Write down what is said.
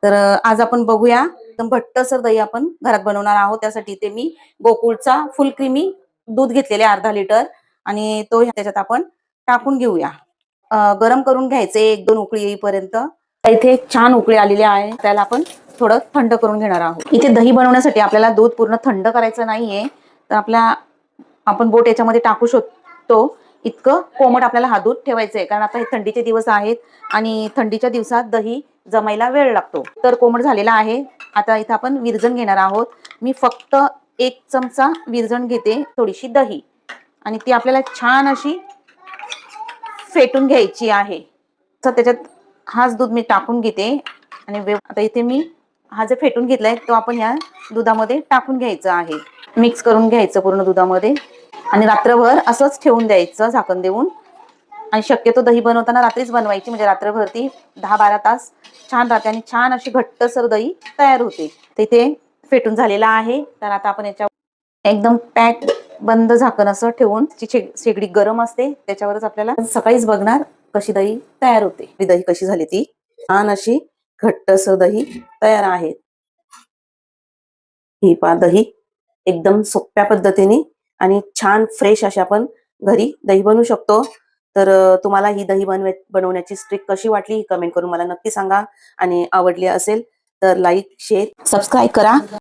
तर आज आपण बघूया एकदम घट्टसर दही आपण घरात बनवणार आहोत. त्यासाठी ते मी गोकुळचा फुल क्रीमी दूध घेतलेले अर्धा लिटर आणि तो त्याच्यात आपण टाकून घेऊया. गरम करून घ्यायचे 1-2 उकळी येईपर्यंत. इथे एक छान उकळी आलेली आहे, त्याला आपण थोडं थंड करून घेणार आहोत. इथे दही बनवण्यासाठी आपल्याला दूध पूर्ण थंड करायचं नाहीये, तर आपण बोट याच्यामध्ये टाकू शकतो इतकं कोमट आपल्याला हा दूध ठेवायचंय. कारण आता हे थंडीचे दिवस आहेत आणि थंडीच्या दिवसात दही जमायला वेळ लागतो. तर कोमट झालेला आहे. आता इथं आपण विरजण घेणार आहोत. मी फक्त 1 चमचा विरजण घेते, थोडीशी दही, आणि ती आपल्याला छान अशी फेटून घ्यायची आहे. तर त्याच्यात हाच दूध मी टाकून घेते आणि आता इथे मी हा जे फेटून घेतलाय तो आपण या दुधामध्ये टाकून घ्यायचं आहे. मिक्स करून घ्यायचं पूर्ण दुधामध्ये आणि रात्रभर असंच ठेवून द्यायचं झाकण देऊन. आणि शक्यतो दही बनवताना रात्रीच बनवायची, म्हणजे रात्रभर ती 10-12 तास छान राहते आणि छान अशी घट्टसर दही तयार होते. तिथे फेटून झालेला आहे. तर आता आपण याच्या एकदम पॅक बंद झाकण असं ठेवून, शेगडी गरम असते त्याच्यावरच आपल्याला सकाळीच बघणार कशी दही तयार होते. दही कशी झाली ती छान अशी घट्टसर दही तयार आहे. ही पा दही एकदम सोप्या पद्धतीने आणि छान फ्रेश अशी आपण घरी दही बनवू शकतो. तर तुम्हाला ही दही बनवण्याची ट्रिक कशी वाटली कमेंट करून मला नक्की सांगा. आणि आवडली असेल तर लाईक, शेअर, सबस्क्राईब करा.